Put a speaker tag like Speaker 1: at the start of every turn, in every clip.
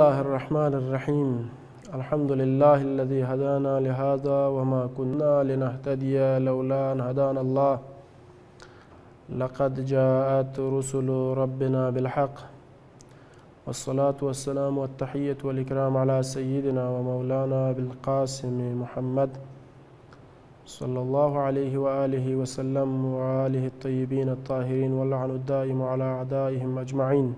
Speaker 1: الله الرحمن الرحيم. الحمد لله الذي هدانا لهذا وما كنا لنهتدي لولا أن هدانا الله. لقد جاءت رسل ربنا بالحق، والصلاة والسلام والتحية والإكرام على سيدنا ومولانا بالقاسم محمد صلى الله عليه وآله وسلم وآله الطيبين الطاهرين، واللعن الدائم على أعدائهم أجمعين.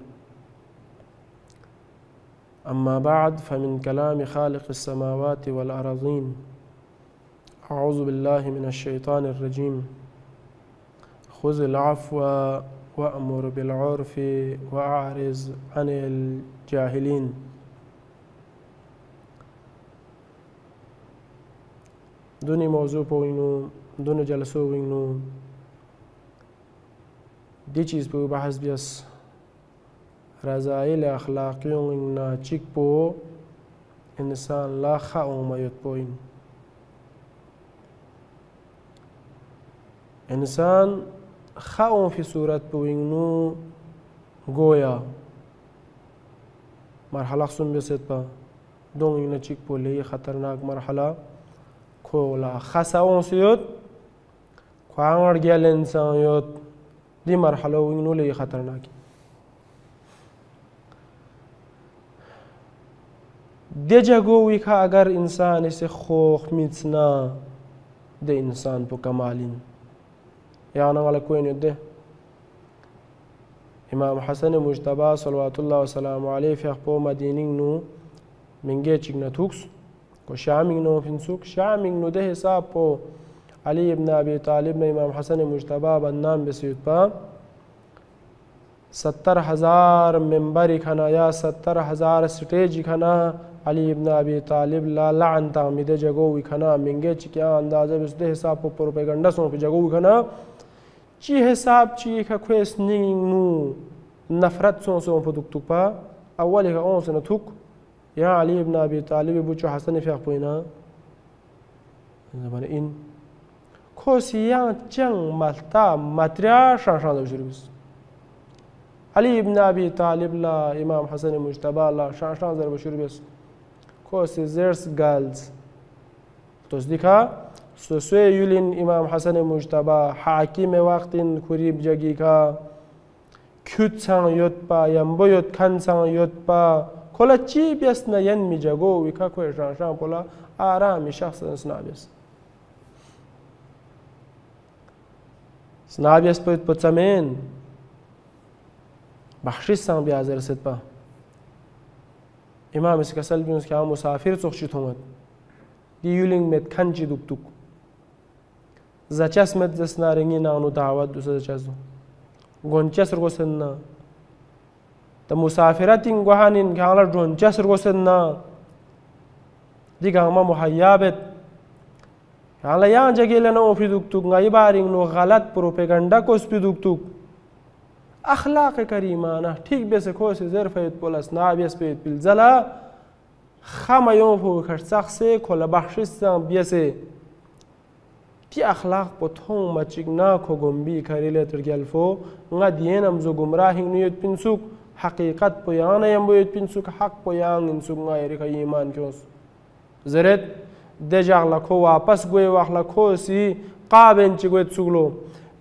Speaker 1: أما بعد، فمن كلام خالق السماوات والأراضين. أعوذ بالله من الشيطان الرجيم. خذ العفو وأمر بالعرف وأعرض عن الجاهلين. دوني موضوع پوینو، دونو جلسو وینو، دی چیز پو بحث بیس رضایل اخلاقیون ناچیک پو انسان لا خاوم یت پوین. انسان خاوم في صورت پوینو گویا مرحله خصوم بیست پا دون ناچیک پو لی خطرناک مرحله کولا خساون سيوت خوانور گیل انسان یوت دی مرحله وینو لی خطرناکی. دی جگوی که اگر انسان سے خوخ میتنا دی انسان پو کمالین یعنی والا کوئی ده امام حسن مجتبی صلوات الله وسلام علیه فی اخپو مدینین نو منگه چیگ نتوکس کو شامینگ نو فنسوک شامینگ نو ده حساب پو علی ابن ابی طالب نے امام حسن مجتبی بدنام بسیوت پا 70,000 ممبری کھنا یا 70,000 سٹیجی کھنا علی ابن ابی طالب لا لعن تعمیده جگوی کھنا منگه چی کیا اندازه بسده حساب پو پروپیگنڈا سون پی جگوی کھنا چی حساب چی که کویس نینگ نو نفرت سون پو دک تک پا اولی که اون سن تک یا علی ابن ابی طالب بوچو حسن فیق پوینا زمان این کوسیان چنگ ملتا مطریا شانشان دو شروع بس علی ابن ابی طالب لا امام حسن مجتبی لا شانشان در بشروع بس کوسی زرس گالز تصدیقا سوسوی یولین امام حسن مجتبی حاکم وقتین کوریب جگی کا کیوت سان یوت پا یمبو یوت کن سان یوت پا کلا چی بیس نین می جگو ویکا کوی شانشان پولا آرامی شخص سنابیس سنابیس پویت پتسامین بخشیس سان بیازر ست پا امام اس کسل بیونس که هم مسافر سخشی تومد دی یولینگ مت کنچی دوک دوک زچس مت زسنارنگی نانو دعوت دوسا زچس دو گونچس رگو سننا تا مسافرتین گوهانین که حالا جونچس رگو سننا دیگه همه محیابت حالا یان جگه لنا پی دوک دوک غایی بارینگ نو غلط پروپیگنڈا کوس پی دوک دوک اخلاق کریمانه ٹھیک بیسه کوسی زرفیت پولس نابیس پیت پیل زلا خما یون پو کشتاق سے کلا بخشستان بیسه تی اخلاق پو تون مچیگ ناکو گمبی کریلی ترگلفو nga dienam zo gumrahing nuyot pinsuk haqiqat po yana yam boyot pinsuk haq po yang insuk nga yeri ka iman kyos zeret dejag la ko wapas goy wax la ko si qaben ci goy tsuglo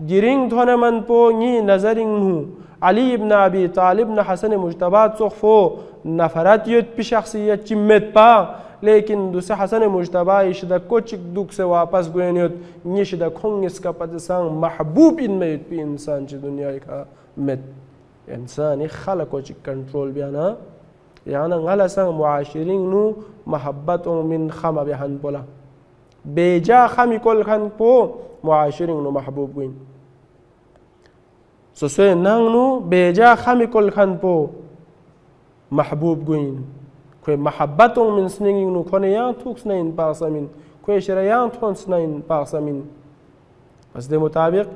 Speaker 1: giring thone man po ngi nazaring nu ali ibn abi talib na hasan mujtabat sokhfo nafarat yot pi shakhsiyat chimmet pa लेकिन दूसरे हसन मुजतबा इशदा कोचिक दुख से वापस गोयनियत निशदा खोंग इसका पदसांग महबूब इन में भी इंसान ची दुनिया का में इंसान ही खाला कोचिक कंट्रोल बियाना याना गला सांग मुआशिरिन नु मोहब्बत मिन खमा बिहन बोला बेजा खमी कोल खान पो मुआशिरिन नु महबूब गोइन सोसे नांग नु बेजा खमी कोल खान पो महबूब गोइन کوئی محبتوں من سنگین نو کھونے یان توکس نین پاکسامین کوئی شریان تونس نین پاکسامین بس دے مطابق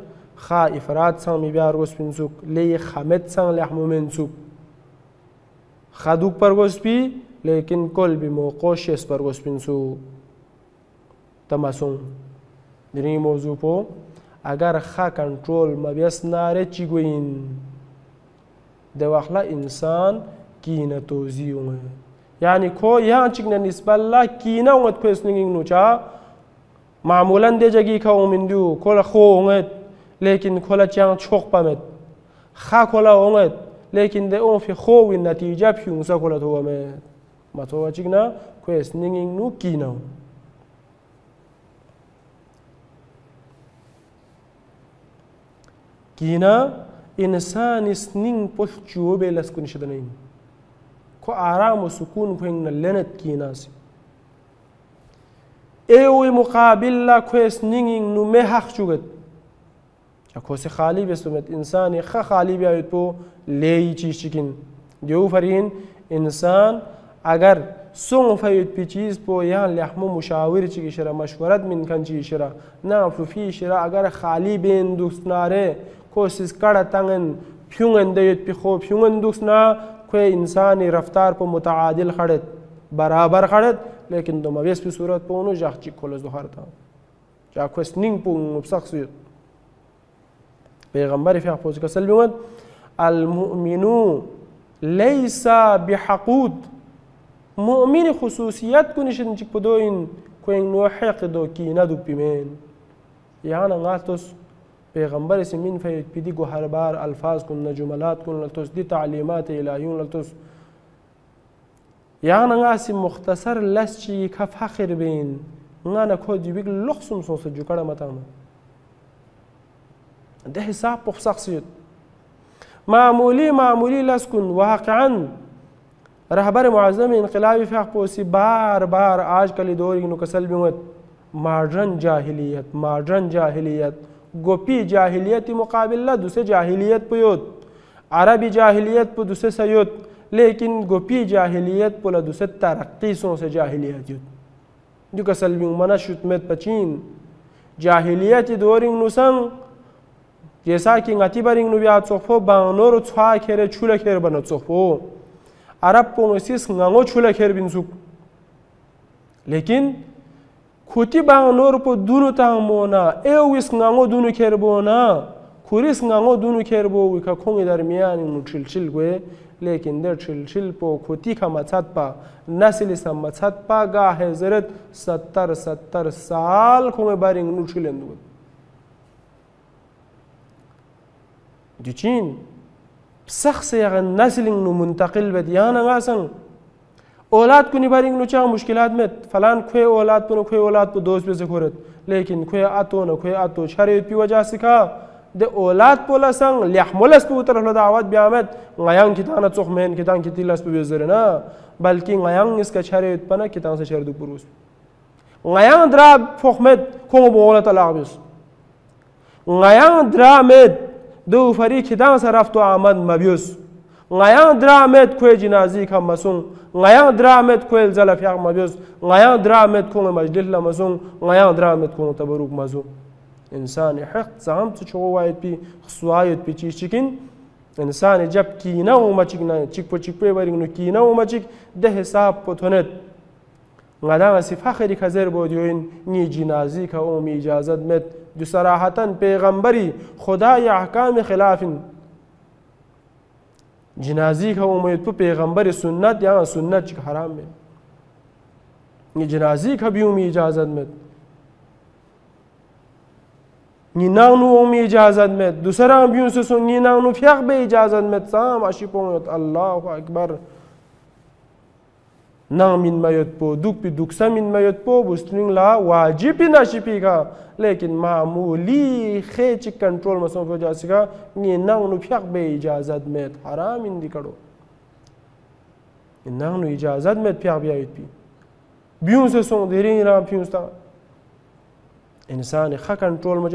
Speaker 1: خا افراد سان می بیار گوش پینسوک لی خمت سان لحمو منسوک خادوک پر گوش پی لیکن کل بی موقوشیس پر گوش پینسوک تماسون دینی موضوع پو اگر خا کنٹرول مبیس ناره چی گوین ده وخلا انسان کینه توزیونه يعني كو يان چكنا نسبة لا كينا ونت كويس نينغ نوچا معمولا دي جاگي كاو من دو كولا خو ونت لكن كولا چان چوق پامت خا كولا ونت لكن دي اون في خو النتيجة بيونسا كولا تو مت ما تو چكنا كويس نينغ نو كينا كينا إنسان سنين بول جوبه لسكون شدنين كو آرام وسكون كوين لنت كيناسي ايوه مقابل لا كويس نين نو مهخ شوغت اكو سي خالي بسمت انسان خالي بيايت بو لي چيشكين ديو فرين انسان اگر سون فايت بيچيز بو يان لحمو مشاور چي شرا مشورت من كان چي شرا نا في شرا اگر خالي بين دوستناره کوشش کڑا تنگن پیونگن دیت پی خوب پیونگن دوسنا کوئی انسانی رفتار پو متعادل خڑت برابر خڑت لیکن دو مویس پی صورت پو انو جاک چی کولز دو خارتا جا کوئی نینگ پو مبسق سوید پیغمبر فی حفوز کسل بیمد المؤمنو لیسا بحقود مؤمن خصوصیت کنشن چک پو دو این کوئی نو حق دو کینا دو پیمین یعنی غاتوس پیغمبر سمین فید پیدی کو هر بار الفاظ کن جملات کن لتوس دی تعلیمات الهیون لتوس یعنی ناسی مختصر لس چی کف فخر بین نانا کو دی بیگ لخصم سوس جو کڑا متام ده حساب په شخصیت معمولی لس کن واقعا رهبر معظم انقلابی فقه پوسی بار آج کلی دوری نو کسل بیمت مادرن جاهلیت گوپی جاهلیت مقابل لا دوسرے جاهلیت پیود عربی جاهلیت پو دوسرے سیود لیکن گوپی جاهلیت پو لا دوسرے ترقی سون سے جاهلیت یود جو کسل بیون منا شتمت پچین جاهلیت دورینگ نوسنگ جیسا کہ ngati baring no biat sokfo bangnor chwa khere chula kher banot sokfo عرب پو نسیس ngango chula kher binsuk لیکن کوتی بانگنور پو دونو تامونا ایویس نگانگو دونو کربونا کوریس نگانگو دونو کربو که کنگی در میانی نو چل گوه لیکن در چل پو کوتی که مچد پا نسلی سا مچد پا گاه زرد 70 سال کنگی بارینگ نو چلند بود دیچین سخص یغن نسلینگ نو منتقل بد یانا غاسن اولاد کنی بارینگ نو چا مشکلات مت فلان کوئی اولاد پو دوست بزه کرد لیکن کوئی اتو شرایط پی وجہ سکا ده اولاد پولا سنگ لیحمولس پو طرف دعوت بیامد غیان کتانا چخمین کتان کتیلس پو بیزره نا بلکه غیان اس کا شرایط پنا کتان سے شردو پروس غیان درا فخمد کنگو بغولت الاغبیس غیان درا مد دو فری کتان سے رفت و آمد مبیوس غیان درا مد کوئی جنازی کم مسون غیان درامت کویل زلف یق مبیوز غیان درامت کون مجلس لمزون غیان درامت کون تبروک مزون انسان حق زام تو چوایت پی خصوایت پی چیکین انسان جب کینا و مچیک نه چیک پی ورینگ نو کینا و مچیک ده حساب پتونت غدام سی فخری کزر بودیوین نی جنازی کا اوم اجازت مت دو صراحتا پیغمبری خدای احکام خلافن جنازی کا امید پو پیغمبر سنت یا سنت چک حرام میں یہ جنازی کا بھی امی اجازت میں نی نانو امی اجازت میں دوسرا بیون سے سن نی نانو فیق بے اجازت میں سام اشی پونیت اللہ اکبر نام من میت پو دوک پی دوکسا من میت پو بسترین لا واجب ناشی پی کا لیکن معمولی خیچ کنٹرول مسئلہ کو جا سکا نی نانو فیق بے اجازت میں حرام اندی کرو نانو اجازت میں فیق بے آیت پی بیون سے سن دیرین رام پیونستا انسان خا کنٹرول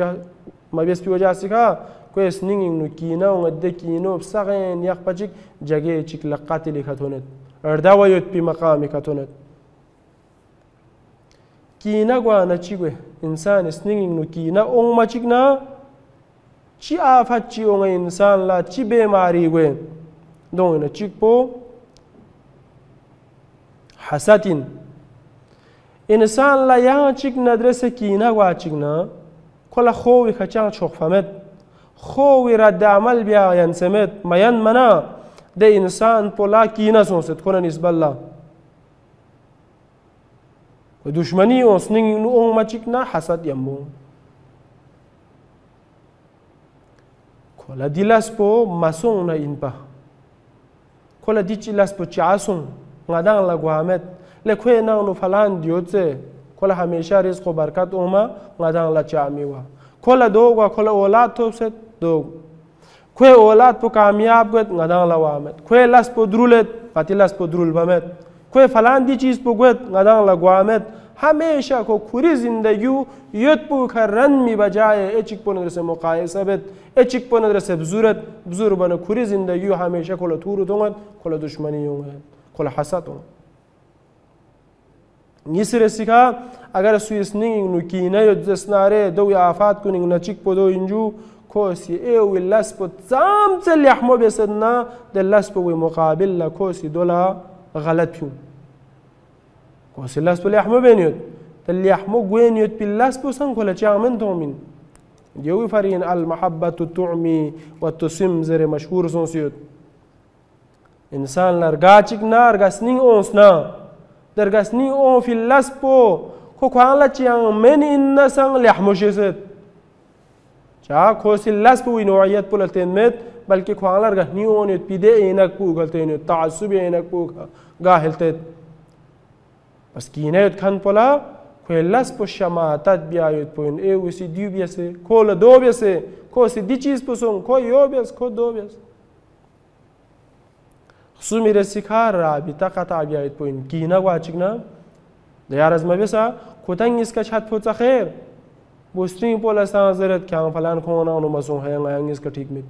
Speaker 1: مبیس پی وجہ سکا کوئی سنینگ نو کینا و غده کینو بساقین یق پچک جگه چک لقاتی لکھتونت اردوایت پی مقامی کتونت کینا گوانا چی گوه انسان سنینگ نو کینا اون ما چک نا چی آفت چی اون انسان لا چی بیماری گوه دون چک پو حساتین انسان لا یان چک ندرس کینا گوا چک نا کلا خوی خچان چوخ فمد خوی رد عمل بیا ینسمت میان منا ده انسان پولا کینا سونست کنن اسب الله dushmani osning nu ong machikna hasad yammo kola dilas po masong na inpa kola dichilas po chasong ngadang la gwamet le khwe nang nu falan diotse kola hamesha rizq o barkat oma ngadang la chamiwa kola dogwa kola olad topset dog khwe olad po kamyab gwet ngadang la wamet khwe las po drulet patilas po drul bamet khwe falan di cheez po gwet ngadang la gwamet हमेशा को खुरी जिंदगी युद्धपु खरन मी बजाए एचिक पो नजर से मुकायसा बेत एचिक पो नजर से बुजुर्ग बने खुरी जिंदगी हमेशा कोला थूर दोंगत कोला दुश्मनी होंगे कोला हसद हो निसरे सिखा अगर सुइसनिंग नुकीना युद्धस्नारे दो आफात को निंग नचिक पो दो इंजू कोसी ए विलास पो जाम चल यहमो बेसना दलास पो वे मुकाबिल ला कोसी दोला गलत क्यों कोसी लास पो यहमो बेनियत तल यहमो गुएनियत पिलास पो सन कोला चामन तोमिन يوي فرين المحبة تعمي وتسم زر مشهور سونسيوت إنسان لرجاتك نار جسني أونسنا درجسني أون في اللاسبو كوكوان لا تيان من الناس ليحموشيت جا كوسي اللاسبو نوعيات بولتين مت بلكي كوان لرجني أون يتبدأ إنك بو قلتين تعصب إنك بو جاهلتت بس كينات كان بولا كويلاس بوشاماتات بيايت بوين اي وسي ديو بيسه كولا دو بيسه كوسي دي چيز بوسون كو يو بيس كو دو بيس خصومي رسيكار رابطة قطع بيايت بوين كينا واچكنا ديارز ما بيسا كوتان اسكا چات پوچا خير بوسترين بولا سانزرت كان فلان كونا ونو مسون هيان هيان اسكا ٹھیک مت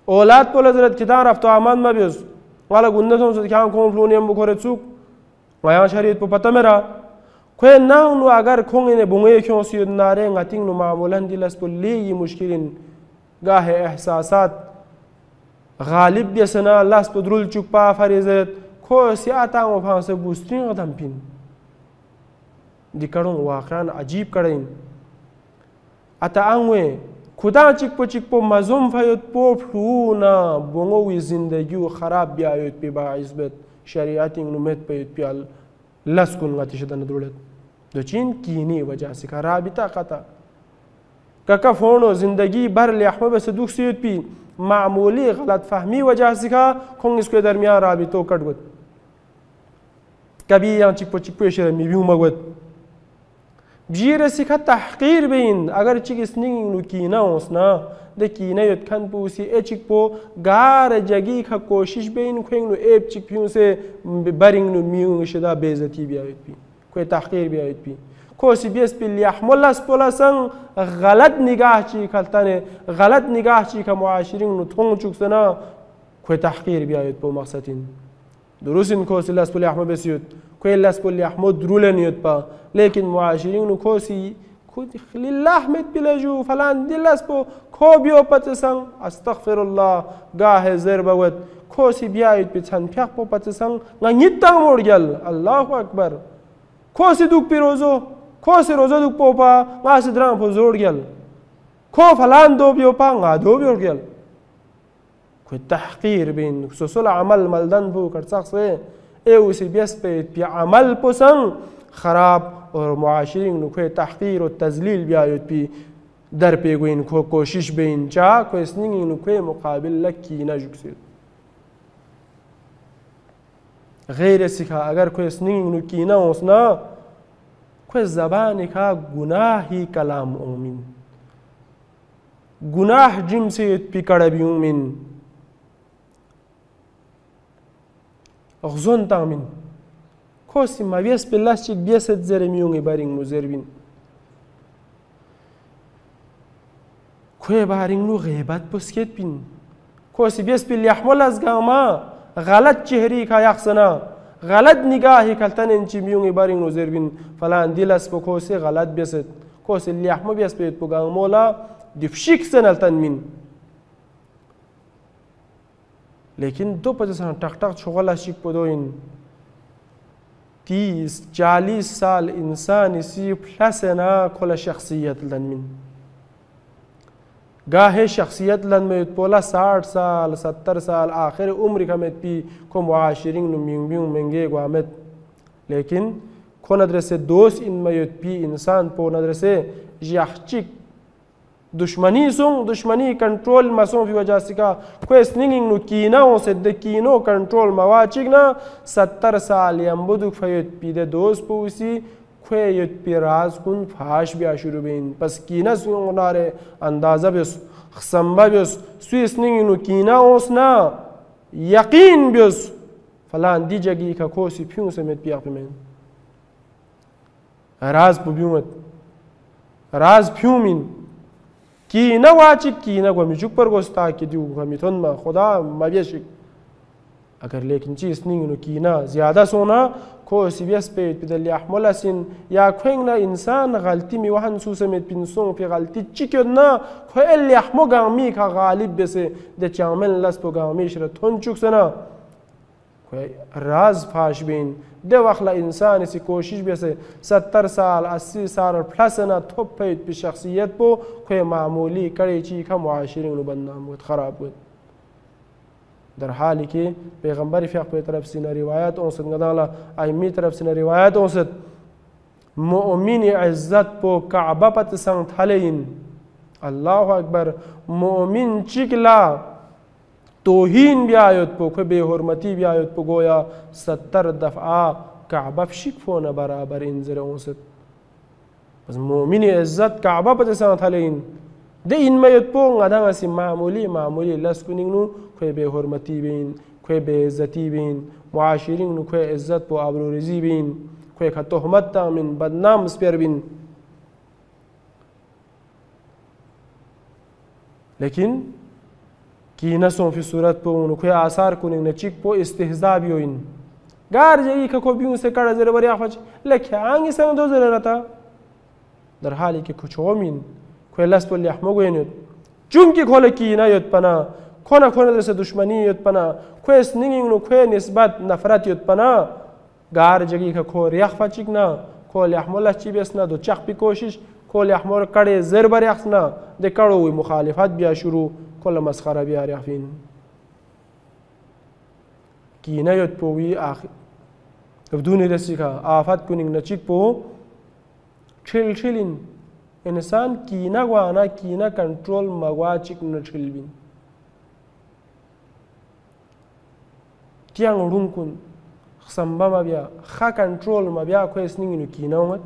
Speaker 1: اولاد بولا زرت كدان رفتو امان ما بيس والا گندتون زد كان كون فلونيم بخورت سوق ويان شريط بو پتا میرا كوي ناونو اگر كونين بونغي كيون سيود ناري غاتين نو معمولان دي لاس بولي مشكلين غاه احساسات غالب بيسنا لاس بدرول چوبا فريزت كو سياتا و فانس بوسترين غدم بين دي كارون واقعا عجيب كارين اتا انوي خدا چيك پو مزوم فايت پو فلونا بونغو وي زندگي خراب بيايت بي باعث بت شريعتي نو مت بيت بيال لسكن غاتي شدن دولت دوچين كيني وجه سكا رابطه قطع كاكا فونو زندگي بر لحمه بس دوخ سيوت بي معمولي غلط فهمي وجه سكا كون اسكو درميان رابطه کٹ گت کبھی یہاں چک پو شر می بیو مگت بجير سكا تحقير بين اگر چك سنين نو كينا وسنا de kina yot khan pu si echik po gar jagi kha koshish bein kheng nu ep chik piu se baring nu miu shida bezati bi ayet pi ko tahqir bi ayet pi ko si bes pi yahmul aspola sang galat nigah chi khaltane galat nigah chi ka muashirin nu thong chuk sana ko tahqir bi ayet po maqsadin durusin ko si las pul yahmul besiyut ko las pul yahmul drulen yot pa lekin muashirin nu ko si لله مت بلجو فلان دلس بو كو بيو پتسان استغفر الله گاه زر بود كوسي بيايت بيتان پيق بو پتسان نيتان مورگل الله اكبر كوسي دوك بيروزو كوسي روزو دوك بوبا غاس دران بو زورگل كو فلان دو بيو با غا دو بيورگل كو تحقير بين سوسل عمل ملدن بو كرساق سي ايو سي بيس بي عمل بوسان خراب और मुआशरीन नु कोई तहकीर और तजलील बियायत भी दर पे गोइन को कोशिश बेइन चा को इसनिंग नु कोई मुकाबिल लकी ना जुकसे غیر सिखा अगर कोई इसनिंग नु कीना उसना कोई ज़बान का गुनाही कलाम उमिन गुनाह जिम से पिकड़ भी उमिन غزون تامين كوسي ما بيس بلاستيك بيسد زرميوني بارين مزربين كوي بارين نو غيبات بسكت بين كوسي بيس باللي يحمل أزقاما غلط چهري كا يخسنا غلط نگاهي كالتن انچي ميوني بارين مزربين فلان ديلاس بكوسي غلط بيسد كوسي اللي يحمل بيس بيت بغامولا دفشيك سنالتن من लेकिन दो पचास टक टक छोगला शिक पदोइन 30-40 साल इंसान इसी प्लस ना खोला शख्सियत लन मिन गाहे शख्सियत लन में पोला 60 साल 70 साल आखिर उम्र का में पी को मुआशिरिन नु मिंग मिंग मेंगे ग्वामत लेकिन ko nadrese dost in mayot pi insan po nadrese jachik दुश्मनी सोंग दुश्मनी कंट्रोल मसों की वजह से का कोई स्निंगिंग नु कीना हो से दे कीनो कंट्रोल मवाचिक ना 70 साल यंबुदु फयत पीदे दोस्त पूसी कोई यत पिराज कुन फाश भी शुरू बेन बस कीना सोंग नारे अंदाजा बिस खसंबा बिस स्वी स्निंगिंग नु कीना होस ना यकीन बिस फलान दी जगी का कोसी फ्यूं से में पिया में राज पुबियत राज फ्यूं मिन की न वाची की न गमी जुक पर गोस्ता की दिउ गमी थन मा खुदा मबेशिक अगर लेकिन चीज नहीं की ना ज्यादा सोना को सीबीएस पे पिदल यहमल सिन या खोंग ना इंसान गलती में वहन सुसमेत पिनसों पे गलती चिक्यो ना खो एल यहमो गामी का गालिब बेसे दे चामल लस पो गामी शर थन चुक सना राज फाश बिन दे वखला इंसान इसी कोशिश बेसे 70 साल 80 साल प्लस ना थोप पे शख्सियत पो कोई मामूली कड़ी ची का मुआशिरे नु बदनाम हुआ खराब हुआ در حالی که پیغمبر فیق به طرف سینه روایت اونست ندالا ایمی طرف سینه روایت اونست مؤمن عزت پو کعبه پت سنگ تلین الله اکبر مؤمن چیکلا توهین بیاید پو که به حرمتی بیاید پو گویا 70 دفعه کعبه فشک فونه برابر انزر اونست بس مؤمن عزت کعبه پت سنگ تلین ده این میاد پو ندان اسی معمولی لس کنین نو کوی به حرمتی بین کوی به عزتی بین معاشرین نو کوی عزت پو آبروریزی بین کوی که تهمت تامین بدنام سپیر بین لیکن کی نسون فی صورت پو نو کوی آثار کنین نچیک پو استهزا بیوین گار جایی که کو بیون سے کڑا زیر بری آفاچ لیکن آنگی سنگ دو زیر رتا در حالی که کچومین کوی لس پو لیحمو گوینید چونکی کوله کی نیاد پنا کونه درس دشمنی یاد پنا کوی سنینگ نو کوی نسبت نفرت یاد پنا گار جگی که کو ریخ فچیک نا کو لیحمو چی بیس نا دو چخ پی کوشش کو لیحمو کڑے زر بریخ نا ده کڑوی مخالفت بیا شروع کل مسخره بیا ریخین کی نیاد پوی آخر بدون رسی که آفت کنین نچیک پو چلین انسان کینا گوانا کینا کنٹرول مگوا چیک نچل بین تیان رون کن خسنبا ما بیا خا کنٹرول ما بیا کوی سنینگینو کینا اومد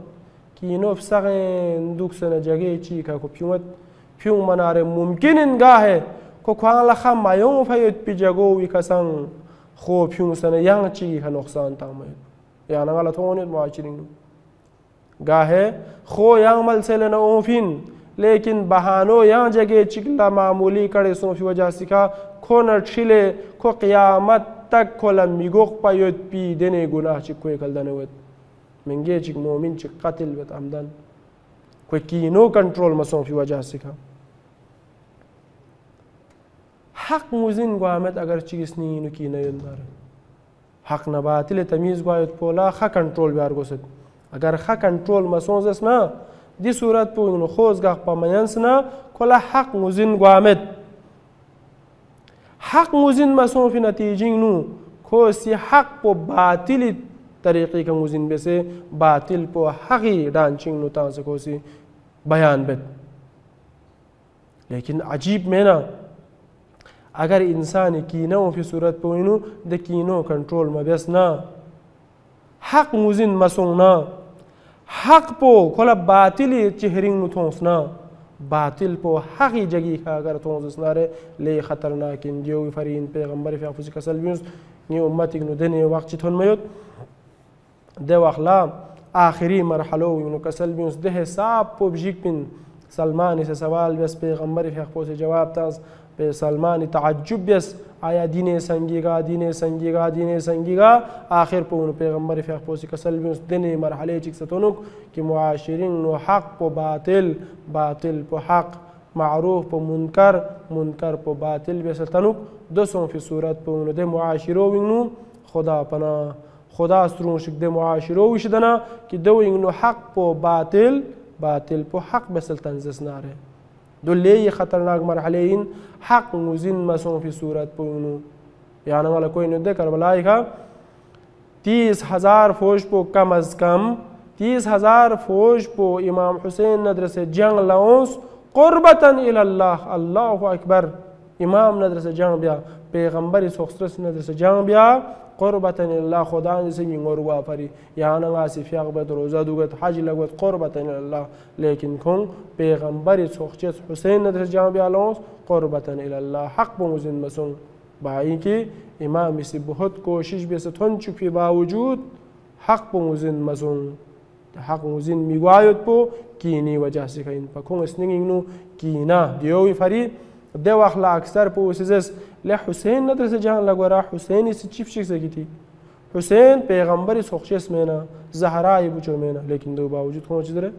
Speaker 1: کینو فساقین دوکسن جگه چی که کو پیون مناره ممکنن گاهه کو کوان لخا مایون فایت پی جگوی کسان خو پیون سنه یان چی که نقصان تامید یعنی غلطونید معاشرین گاهه خو یان مل سلن اوفین لیکن بہانو یان جگہ چکلا معمولی کڑے سو فی وجہ سکھا کھو نٹشلے کھو قیامت تک کھو لمیگوخ پایوت پی دینے گناہ چک کوئی کلدنے وید منگے چک مومن چک قتل وید عمدن کوئی کینو کنٹرول مسوں فی وجہ سکھا حق موزن گوامت اگر چیز نینو کی نیندار حق نباتل تمیز گوایت پولا خا کنٹرول بیار گو سد اگر خا کنٹرول مسوں زس نا دی صورت پو انو خوزگاه پا منینسنا کلا حق موزن گوامد حق موزن مسون فی نتیجین نو کوسی حق پو باطلی طریقی که موزن بسه باطل پو حقی دانچین نو تانسه کوسی بیان بد لیکن عجیب مینا اگر انسانی کینو فی صورت پو انو ده کینو کنٹرول مبیس نا حق موزن مسون نا حق پو کلا باطلی چهرین نتونسنا باطل پو حقی جگی که اگر تونسنا ره لی خطرناکین دیوی فرین پیغمبر فی افوزی کسل بیونس نی امتی کنو دنی وقت چی تون میود ده وقلا آخری مرحلو یونو کسل بیونس ده حساب پو بجیک بین سلمانی سے سوال بیس پیغمبر فی افوزی جواب تانس به سلمانی تعجب بیس آیا دین سنگیگا آخر پو انو پیغمبر فیق پوسی کسل بیونس دن مرحله چک ستونک که معاشرین نو حق پو باطل پو حق معروف پو منکر پو باطل بیستنک دوسون فی صورت پو انو ده معاشرو وینو خدا پنا خدا سرون شک ده معاشرو ویشدنا که دو انو حق پو باطل پو حق بیستن زسناره دو لی خطرناک مرحله این حق موزن مسون فی صورت پوینو یعنی مالا کوئی نده کربلائی که 30,000 فوج پو کم از کم 30,000 فوج پو امام حسین ندرس جنگ لونس قربتا الی الله. الله اکبر. امام ندرس جنگ بیا پیغمبری سوخسترس ندرس جنگ بیا قربتا الی الله. خدا نسنگی ngorwa fari yana ngasi fiaqbat roza dugat haj lagwat قربتا الی الله. لیکن کن پیغمبری سوخچس حسین ندرس جنگ بیا لونس قربتا الی الله. حق بموزن مسون بائی کہ امام اسی بہت کوشش بھی ستون چکی باوجود حق بموزن مسون حق موزن میگوایت پو کینی وجہ سے کہیں پکون اسنگینو کینا دیوی فری دو اخلا اکثر پو اسیزس لے حسین ندرس جان لگورا حسین اسی چیف شک سکی تھی حسین پیغمبری سوخچس مینا زہرائی بچو مینا لیکن دو باوجود کون چیز رہے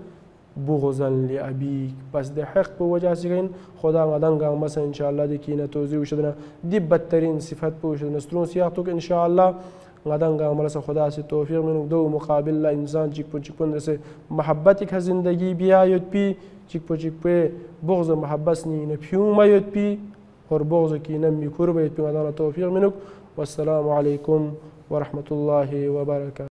Speaker 1: بغضا لأبيك بس ده حق بوجه سكين خدا غدان مثلا إن شاء الله دي كينا توزي وشدنا دي بدترين صفات بوشدنا سترون سياقتك إن شاء الله غدان ملسا خدا سي توفيق منك دو مقابل لا إنسان جيك بون رسي محبتك هزندگي بيا يد بي جيك بي بغض محبت سنين بيوما يد بي اور بغض كينا ميكور بيد بي غدان توفيق منك والسلام عليكم ورحمة الله وبركاته.